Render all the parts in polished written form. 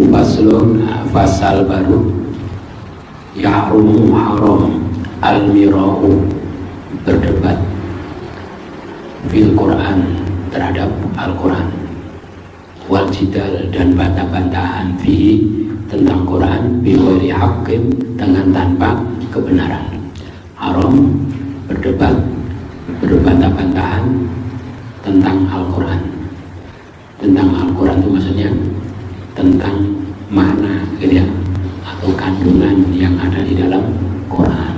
Faslun, fasal baru. Yahrumu haram al-mirahu, berdebat fil Quran, terhadap Al-Quran, wal jidal, dan bantah-bantahan fi, tentang Quran, bi ghairi haqqin, dengan tanpa kebenaran. Haram berdebat, berbantah-bantahan tentang Al-Quran. Tentang Al-Quran itu maksudnya tentang makna gitu ya, atau kandungan yang ada di dalam Quran.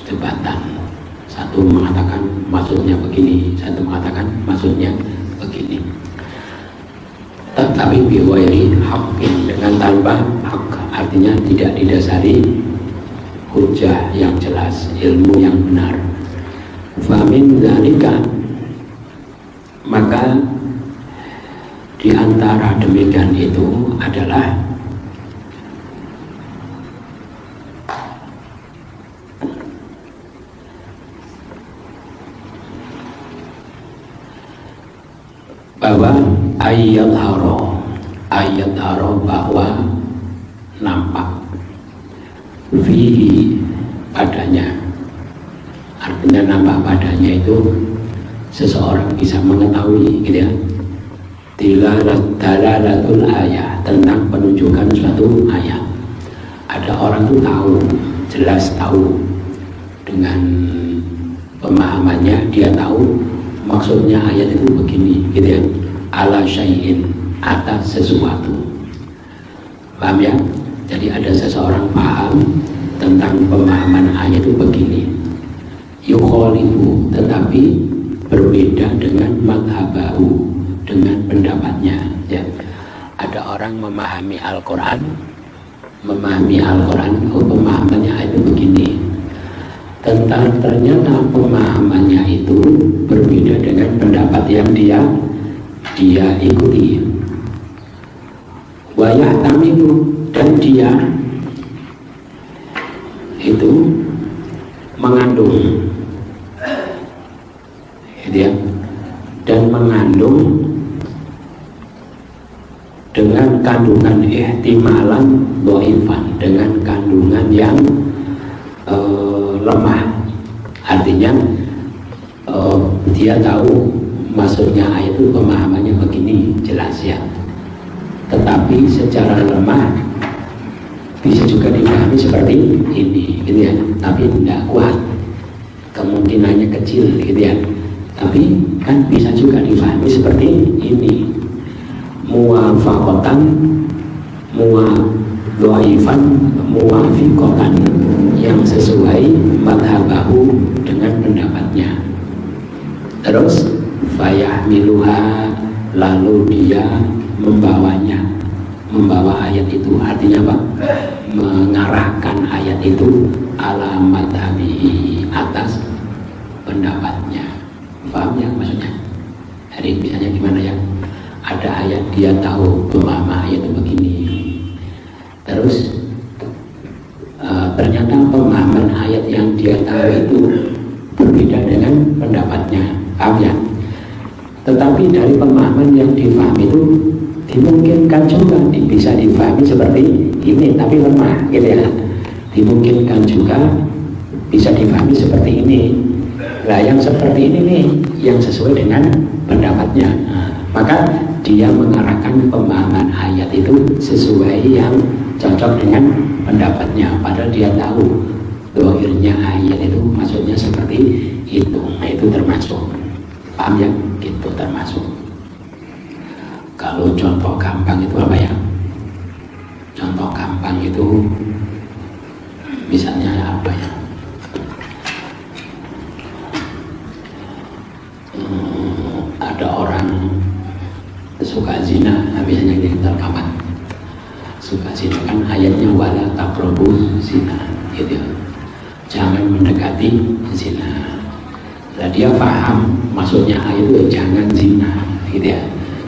Debatan, satu mengatakan maksudnya begini, satu mengatakan maksudnya begini, tetapi biwairi haqqin, dengan tanpa hak, artinya tidak didasari hujah yang jelas, ilmu yang benar. Famin dzalika, maka di antara demikian itu adalah bahwa ayat haro bahwa nampak fihi, padanya, artinya nampak padanya itu seseorang bisa mengetahui gitu ya, dilalatul ayat, tentang penunjukan suatu ayat. Ada orang tuh tahu, jelas tahu dengan pemahamannya, dia tahu maksudnya ayat itu begini gitu ya, ala syai'in, atas sesuatu. Paham ya? Jadi ada seseorang paham tentang pemahaman ayat itu begini, yukhalifu, tetapi berbeda dengan madhabahu, dengan pendapatnya ya. Ada orang memahami Al-Quran, oh pemahamannya ayat itu begini, tentang ternyata pemahamannya itu berbeda dengan pendapat yang dia ikuti. Wayah tamilu, dan dia itu mengandung dia, dan mengandung dengan kandungan ihtimalan dhaifan, dengan kandungan yang lemah. Artinya dia tahu maksudnya ayat itu, pemahamannya begini jelas ya, tetapi secara lemah bisa juga dipahami seperti ini gitu ya, tapi tidak kuat, kemungkinannya kecil gitu ya, tapi kan bisa juga dipahami seperti ini, muwafaqatan, dhaifan, muwafiqatan, yang sesuai madhabahu, dengan pendapatnya. Terus fayahmiluha, lalu dia membawanya, membawa ayat itu, artinya apa? Mengarahkan ayat itu ala madhabihi, atas pendapatnya. Paham ya maksudnya? Jadi misalnya gimana ya, ada ayat dia tahu pemahaman ayat itu begini, terus ternyata pemahaman ayat yang dia tahu itu berbeda dengan pendapatnya. Paham ya? Tetapi dari pemahaman yang difahami itu dimungkinkan juga bisa difahami seperti ini, tapi lemah gitu ya. Dimungkinkan juga bisa difahami seperti ini. Nah, yang seperti ini nih yang sesuai dengan pendapatnya. Maka dia mengarahkan pemahaman ayat itu sesuai yang cocok dengan pendapatnya, padahal dia tahu dohirnya ayat itu maksudnya seperti itu. Nah, itu termasuk, paham ya? Gitu termasuk. Kalau contoh gampang itu apa ya? Contoh gampang itu misalnya apa ya? Ada orang suka zina, biasanya di rekaman suka zina, kan ayatnya wala taqrabu zina gitu ya, jangan mendekati zina. Nah, dia paham maksudnya ayat itu jangan zina gitu ya,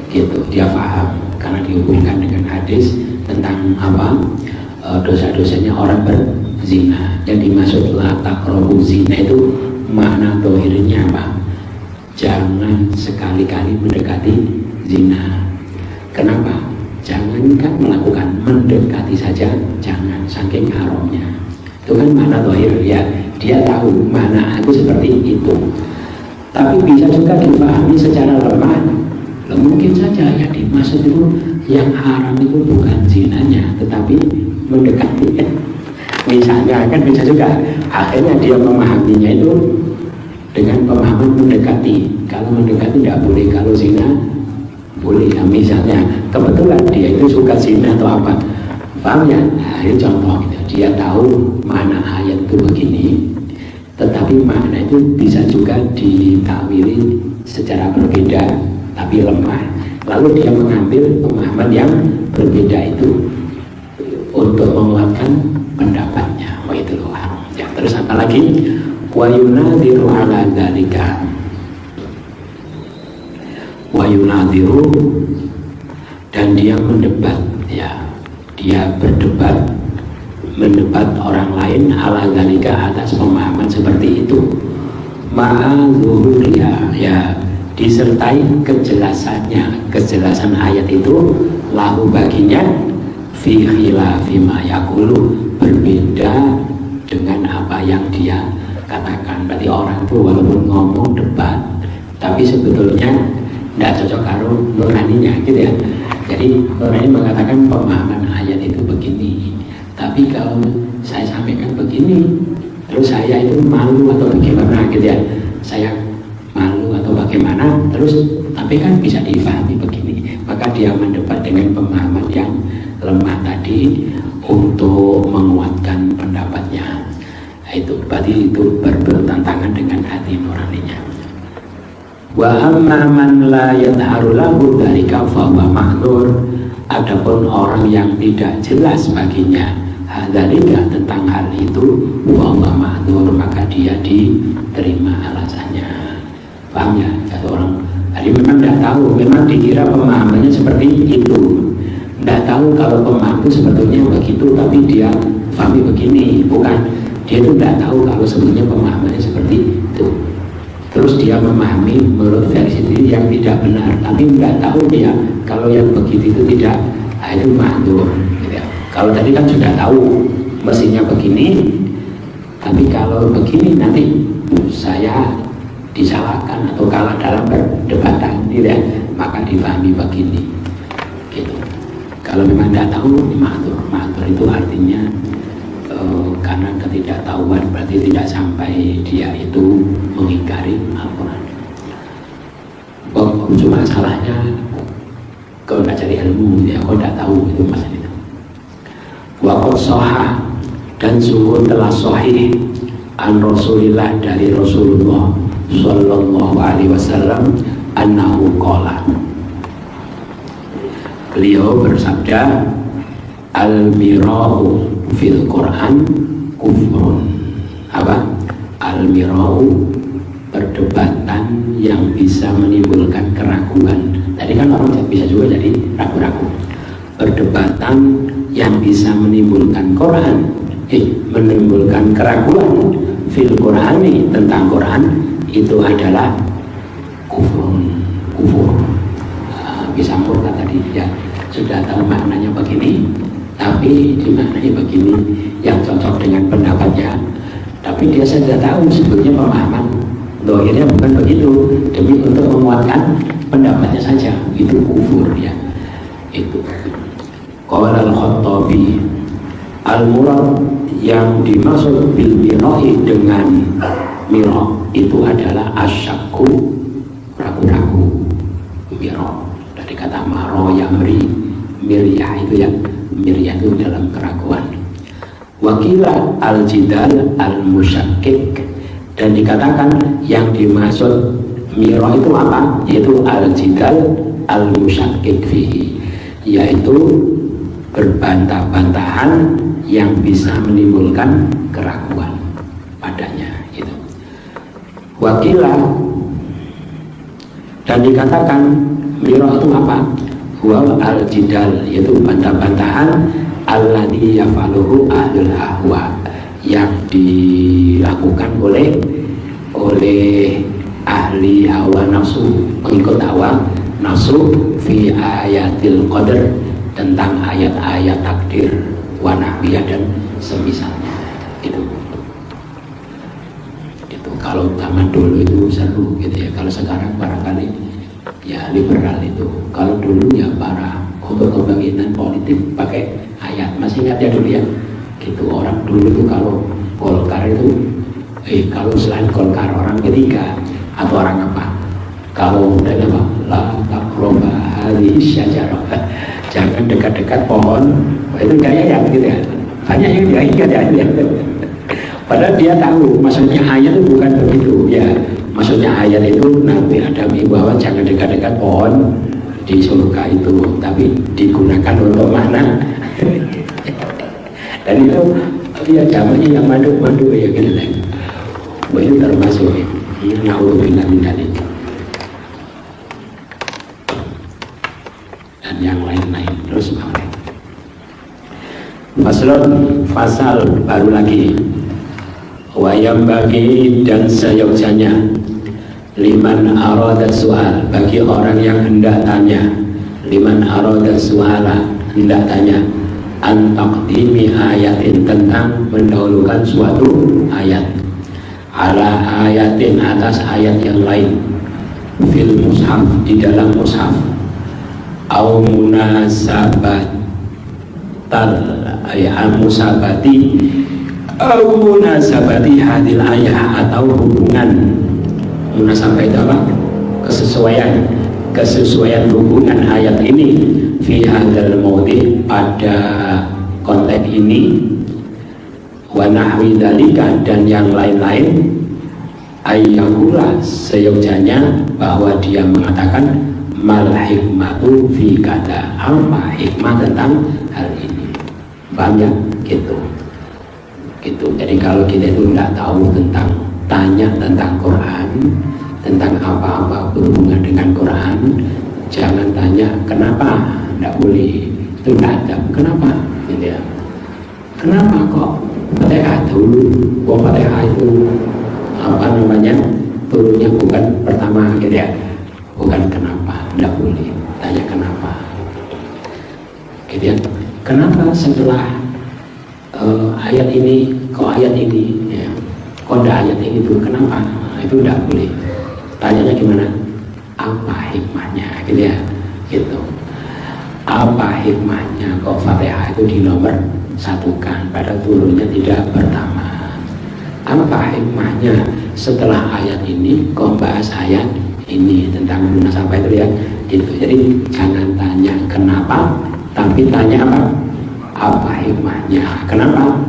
gitu dia paham karena dihubungkan dengan hadis tentang apa, dosa-dosanya orang berzina. Jadi maksud la taqrabu zina itu makna dohirnya apa? Jangan sekali-kali mendekati zina. Kenapa? jangankan melakukan, mendekati saja jangan, saking haramnya. Itu kan mana zahir ya, dia tahu mana aku seperti itu. Tapi bisa juga dipahami secara lemah. Mungkin saja ya dimaksud itu yang haram itu bukan zinanya, tetapi mendekati. Misalnya kan bisa juga akhirnya dia memahaminya itu dengan pemahaman mendekati. Kalau mendekati tidak boleh, kalau zina boleh. Ya, misalnya kebetulan dia itu suka zina atau apa, paham ya? Nah, ini contoh gitu. Dia tahu mana ayat itu begini, tetapi makna itu bisa juga ditakwili secara berbeda tapi lemah. Lalu dia mengambil pemahaman yang berbeda itu untuk menguatkan pendapatnya. Wah, itu loh haram. Ya, terus apa lagi? Wa yunadiru ala dzalika. Wa yunadiru, dan dia mendebat, ya. Dia berdebat, mendebat orang lain ala dzalika, atas pemahaman seperti itu. Ma'adzuhuriya, ya, disertai kejelasannya, kejelasan ayat itu lahu baginya fi khilafi ma yaqulu, berbeda dengan apa yang dia katakan. Berarti orang itu walaupun ngomong debat, tapi sebetulnya tidak cocok karo nuraninya gitu ya. Jadi nurani mengatakan pemahaman ayat itu begini, tapi kalau saya sampaikan begini, terus saya itu malu atau bagaimana gitu ya, saya malu atau bagaimana, terus tapi kan bisa difahami begini. Maka dia mendebat dengan pemahaman yang lemah tadi untuk menguatkan pendapatnya. Itu berarti itu bertentangan dengan hati nuraninya. Wa amma man la yadharu lahu dzalika fa huwa ma'dzur. Adapun orang yang tidak jelas baginya dzalika tentang hal itu, wa huwa ma'dzur, maka dia diterima alasannya. Paham ya? Kata orang tadi memang tidak tahu, memang dikira pemahamannya seperti itu. Tidak tahu kalau pemahaman itu sebetulnya begitu, tapi dia pahami begini, bukan. Dia itu tidak tahu kalau sebetulnya pemahamannya seperti itu. Terus dia memahami menurut versi itu yang tidak benar, tapi tidak tahu dia kalau yang begitu itu tidak, nah itu ma'dzur gitu ya. Kalau tadi kan sudah tahu mestinya begini, tapi kalau begini nanti saya disalahkan atau kalah dalam perdebatan, tidak, maka dipahami begini gitu. Kalau memang tidak tahu, ma'dzur. Ma'dzur itu artinya karena ketidaktahuan, berarti tidak sampai dia itu mengingkari Al-Quran. Cuma salahnya kalau tidak cari ilmu, ya kalau tidak tahu itu masalah itu. Waqad shahha, dan sungguh telah sahih an Rasulillah, dari Rasulullah sallallahu alaihi wasallam, annahu qala, beliau bersabda, al-mira'u fil Quran kufrun. Apa? Al-mira'u, perdebatan yang bisa menimbulkan keraguan. Tadi kan orang bisa juga jadi ragu-ragu. Perdebatan yang bisa menimbulkan menimbulkan keraguan fil Qur'ani, tentang Quran, itu adalah kufur. Bisa murtad tadi ya, sudah tahu maknanya begini, tapi dimaknai begini yang cocok dengan pendapatnya, tapi dia sudah tahu sebetulnya pemahaman dohirnya bukan begitu, demi untuk menguatkan pendapatnya saja, itu kufur ya. Itu qala al-Khattabi, al-murad yang dimaksud bil mira'i, dengan mira' itu adalah asyakku, ragu-ragu. Mira' dari kata maro yamri, miryah itu ya, miryah itu dalam keraguan. Wakila al-jidal al-musyakkik, dan dikatakan yang dimaksud mira' itu apa? Yaitu al-jidal al-musyakkik fihi, yaitu berbantah-bantahan yang bisa menimbulkan keraguan padanya itu. Wakila, dan dikatakan mira' itu apa? Huwa al-jidal, yaitu bantah-bantahan alladhi yafaluhu ahlul ahwa, yang dilakukan oleh ahli hawa nafsu, pengikut hawa nafsu, fi ayatil qadar, tentang ayat-ayat takdir wa nahwiyah dan semisalnya. Itu kalau zaman dulu itu seru gitu ya. Kalau sekarang barangkali ya liberal itu. Kalau dulu ya para kebangkitan politik pakai ayat. Masih ingat ya dulu ya? Gitu, orang dulu itu kalau Golkar itu kalau selain Golkar orang ketiga atau orang apa? Kalau udah apa? La taqrabu hadhihi syajarah. Jangan dekat-dekat pohon. Itu gaya ya gitu ya. Banyak yang dia ingat ya. Padahal dia tahu maksudnya ayat itu bukan begitu ya. Maksudnya ayat itu Nabi Adam bahwa jangan dekat-dekat pohon di surga itu, tapi digunakan untuk mana? Dan itu ya zamannya yang madu-madu ya gitu lah. Itu termasuk naudzubillah min dzalik. Dan yang lain-lain terus mana? Pasal baru lagi. Wayam bagi dan seyogyanya liman arada soal, bagi orang yang hendak tanya, liman arada soala, hendak tanya an taqdimi ayatin, tentang mendahulukan suatu ayat ala ayatin, atas ayat yang lain fil mushaf, di dalam mushaf au munasabat musabati au munasabati hadil ayah, atau hubungan munasabah itu apa? Kesesuaian hubungan ayat ini fi hadal maudhi, pada konteks ini, wa nahwi dzalika, dan yang lain-lain, ayyakula, seyogyanya bahwa dia mengatakan mal hikmatu fi kada, apa hikmah tentang hal ini. Paham ya? Gitu. Jadi kalau kita itu tidak tahu tentang, tanya tentang Quran, tentang apa-apa berhubungan dengan Quran, jangan tanya kenapa, tidak boleh, itu tidak ada. Kenapa? Gitu ya. Kenapa kok Fatihah dulu? Kok Fatihah itu apa namanya turunnya bukan pertama gitu ya? Bukan kenapa, tidak boleh tanya kenapa. Gitu ya. Kenapa setelah ayat ini, kok ayat ini ya, kok ada ayat ini tuh, kenapa? Itu tidak boleh. Tanyanya gimana? Apa hikmahnya gitu ya, gitu. Apa hikmahnya kok Fatihah itu di nomor satukan pada turunnya tidak pertama? Apa hikmahnya setelah ayat ini kok bahas ayat ini tentang munasabah itu ya, gitu. Jadi jangan tanya kenapa, tapi tanya apa? Apa hikmahnya? Kenapa?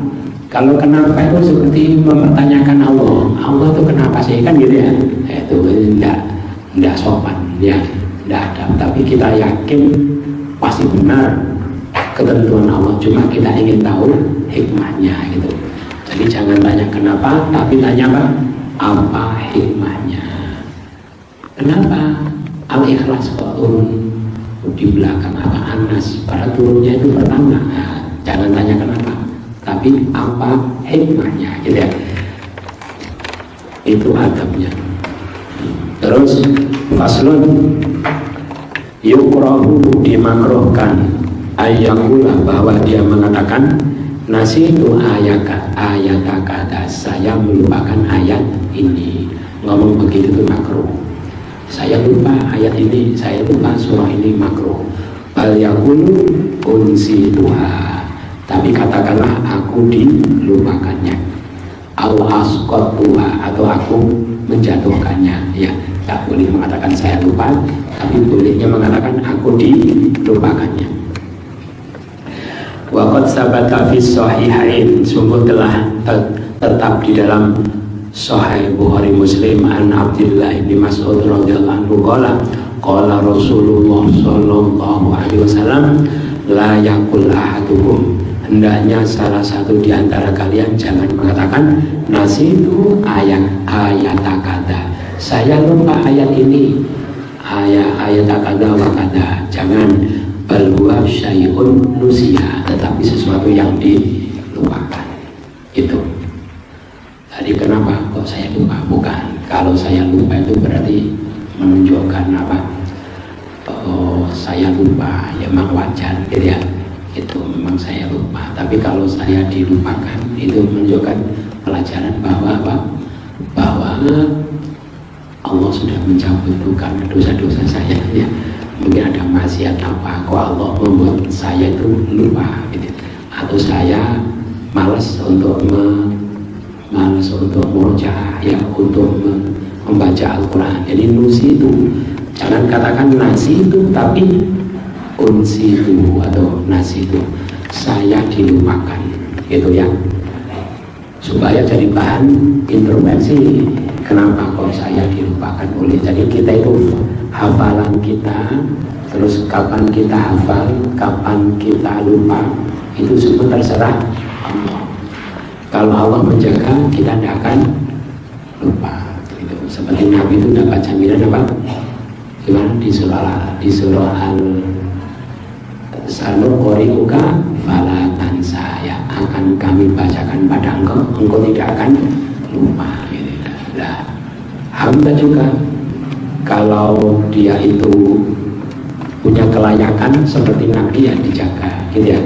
Kalau kenapa itu seperti mempertanyakan Allah itu kenapa sih, kan gitu ya? Itu tidak sopan ya, tidak ada. Tapi kita yakin pasti benar ketentuan Allah, cuma kita ingin tahu hikmahnya gitu. Jadi jangan tanya kenapa, tapi tanya apa? Apa hikmahnya? Kenapa Al-Ikhlas kok turun di belakang, apa An-Nas pada turunnya itu pertama? Nah, jangan tanya kenapa, tapi apa hikmahnya gitu ya. Itu adabnya. Terus faslun yukrahu, dimakruhkan ayyakula, bahwa dia mengatakan nasitu ayat kata, saya melupakan ayat ini. Ngomong begitu itu makruh. Saya lupa ayat ini, saya lupa surah ini, makruh. Bal yaqulu unsituha, tapi katakanlah aku dilupakannya. Au asqatuha, atau aku menjatuhkannya. Ya, tak boleh mengatakan saya lupa, tapi bolehnya mengatakan aku dilupakannya. Wa qad sabata fi sahihain, sungguh telah tetap di dalam Sahih Bukhari Muslim an Abdullah bin Mas'ud radhiyallahu anhu qala Rasulullah sallallahu alaihi wasallam la yaqul ahadukum, hendaknya salah satu di antara kalian jangan mengatakan nasitu ayat kata, saya lupa ayat ini, ayat kata wa kata. Jangan, bal huwa syai'un nusiya, tetapi sesuatu yang dilupakan. Itu. Tadi kenapa kok saya lupa? Bukan. Kalau saya lupa itu berarti menunjukkan apa? kalau saya lupa ya memang wajar gitu ya, itu memang saya lupa. Tapi kalau saya dilupakan itu menunjukkan pelajaran bahwa apa? Bahwa Allah sudah mencabut dosa-dosa saya ya. Mungkin ada maksiat apa kok Allah membuat saya itu lupa gitu. Atau saya malas untuk murojaah ya, untuk membaca Al-Quran. Jadi nusi itu jangan katakan nasi itu, tapi unsi itu atau nasi itu saya dilupakan gitu ya, supaya jadi bahan introspeksi. Kenapa kok saya dilupakan oleh, jadi kita itu hafalan kita, terus kapan kita hafal, kapan kita lupa, itu semua terserah Allah. Kalau Allah menjaga, kita tidak akan lupa gitu. Seperti Nabi itu dapat jaminan apa? Gimana di surah Al-Sanuqori'uka fala tansa, ya akan kami bacakan pada engkau tidak akan lupa gitu. Nah, hamba juga kalau dia itu punya kelayakan seperti Nabi yang dijaga gitu ya,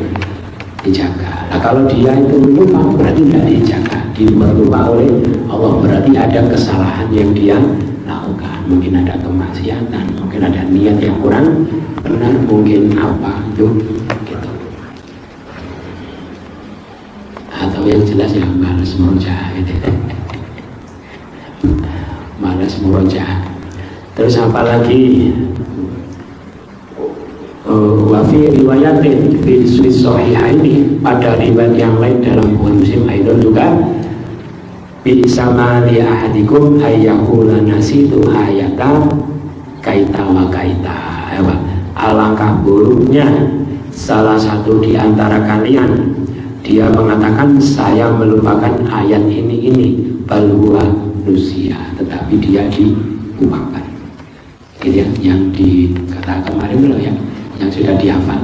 dijaga. Nah kalau dia itu lupa berarti tidak dijaga, dilupa oleh Allah, berarti ada kesalahan yang dia lakukan. Mungkin ada kemaksiatan, mungkin ada niat yang kurang benar, mungkin apa itu gitu. Atau yang jelas yang malas murojaah gitu. Malas murojaah. Terus apa lagi? Wafi riwayatin fi sahihaini, pada riwayat yang lain dalam Bukhari Muslim Aidon juga, bi sama li ahadikum ayyakula nasitu ayata kaita wa kaita. Alangkah buruknya salah satu di antara kalian dia mengatakan saya melupakan ayat ini balwa nusia, tetapi dia dilupakan. Gitu ya, yang dikata kemarin loh ya, yang sudah dihafal.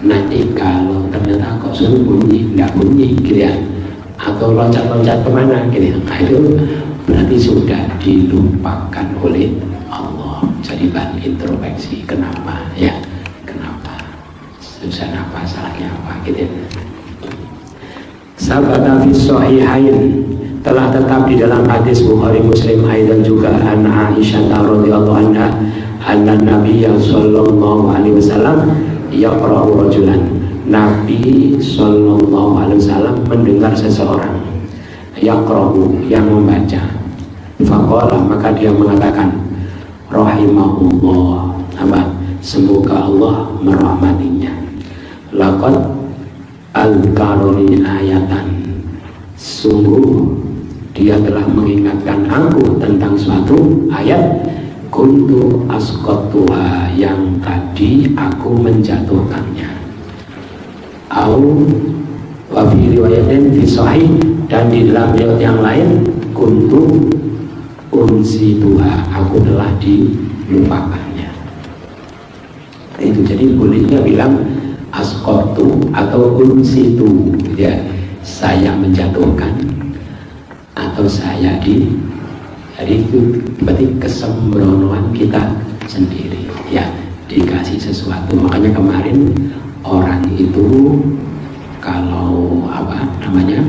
Nanti kalau ternyata kok suruh bunyi, nggak bunyi gitu ya, atau loncat-loncat kemana gitu ya, nah itu berarti sudah dilupakan oleh Allah. Jadi bahan introspeksi, kenapa ya, kenapa, susah apa, salahnya apa gitu ya. Sabata fi sahihain, telah tetap di dalam hadis Bukhari Muslim dan juga an Aisyah radhiyallahu anha anna Nabi sallallahu alaihi wasallam yaqra'u rajulan, Nabi sallallahu alaihi wasallam mendengar seseorang yaqra'u, yang membaca, faqala, maka dia mengatakan rahimahullah, apa, semoga Allah merahmatinya, laqad al-karoni ayatan, sungguh dia telah mengingatkan aku tentang suatu ayat, kuntu asqatuha, yang tadi aku menjatuhkannya. Au wa fi riwayatin fi sahih, dan di dalam riwayat yang lain kuntu unsituha, aku telah dilupakannya. Itu jadi bolehnya bilang asqatu atau unsitu ya, saya menjatuhkan atau saya jadi itu berarti kesembronoan kita sendiri ya, dikasih sesuatu. Makanya kemarin orang itu kalau apa namanya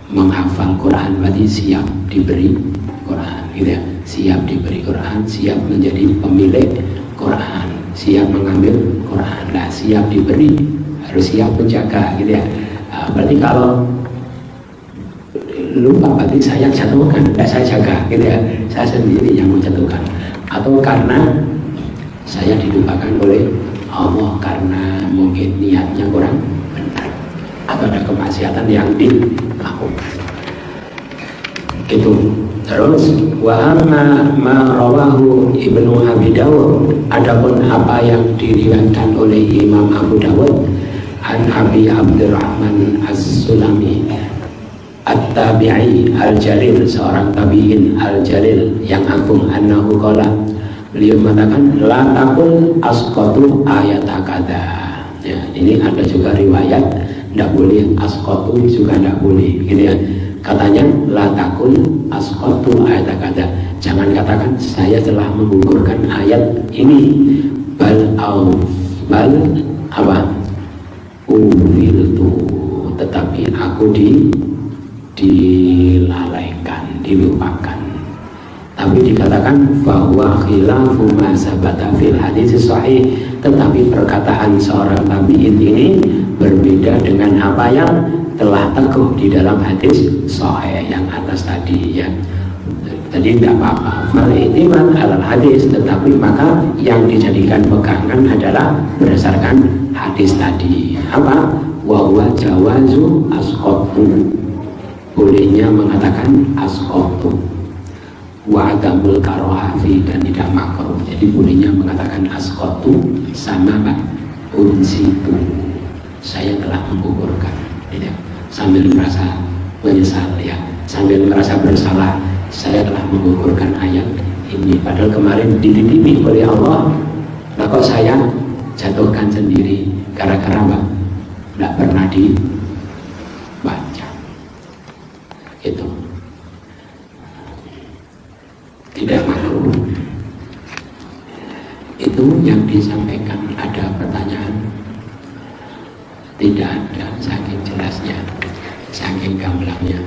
menghafal Quran berarti siap diberi Quran gitu ya, siap diberi Quran, siap menjadi pemilik Quran, siap mengambil Quran, nah siap diberi, harus siap menjaga gitu ya. Berarti kalau lupa berarti saya jatuhkan, tidak saya jaga gitu ya, saya sendiri yang menjatuhkan. Atau karena saya dilupakan oleh Allah karena mungkin niatnya kurang benar, atau ada kemaksiatan yang dilakukan gitu. Terus wa amma ma rawahu Ibnu Abi Dawud, adapun apa yang diriwayatkan oleh Imam Abu Dawud an Abi Abdurrahman As-Sulami At-Tabi'i Al-Jalil, seorang tabi'in Al-Jalil yang agung, annahu qala, beliau mengatakan la taqul asqatu ayata kada. Ya, ini ada juga riwayat tidak boleh, asqatu juga tidak boleh gitu ya. Katanya la taqul asqatu ayata kada, jangan katakan saya telah menggugurkan ayat ini, bal apa ufiltu, tetapi aku dilalaikan, dilupakan. Tapi dikatakan bahwa khilafu ma sabata fil hadis sahih, tetapi perkataan seorang tabi'in ini berbeda dengan apa yang telah teguh di dalam hadis sahih yang atas tadi ya. Jadi tidak apa-apa mal alal hadis, tetapi maka yang dijadikan pegangan adalah berdasarkan hadis tadi. Apa? Wa huwa jawazu asqatu, bolehnya mengatakan asqatu, wa adamul karohafi, dan tidak makruh. Jadi bolehnya mengatakan asqatu sama Pak unsitu, saya telah menggugurkan ya. Sambil merasa menyesal ya, sambil merasa bersalah, saya telah menggugurkan ayat ini, padahal kemarin dititipi oleh Allah, nah kok saya jatuhkan sendiri gara-gara Mbak tidak pernah dibaca. Itu tidak makruh. Itu yang disampaikan. Ada pertanyaan? Tidak ada, saking jelasnya, saking gamblangnya.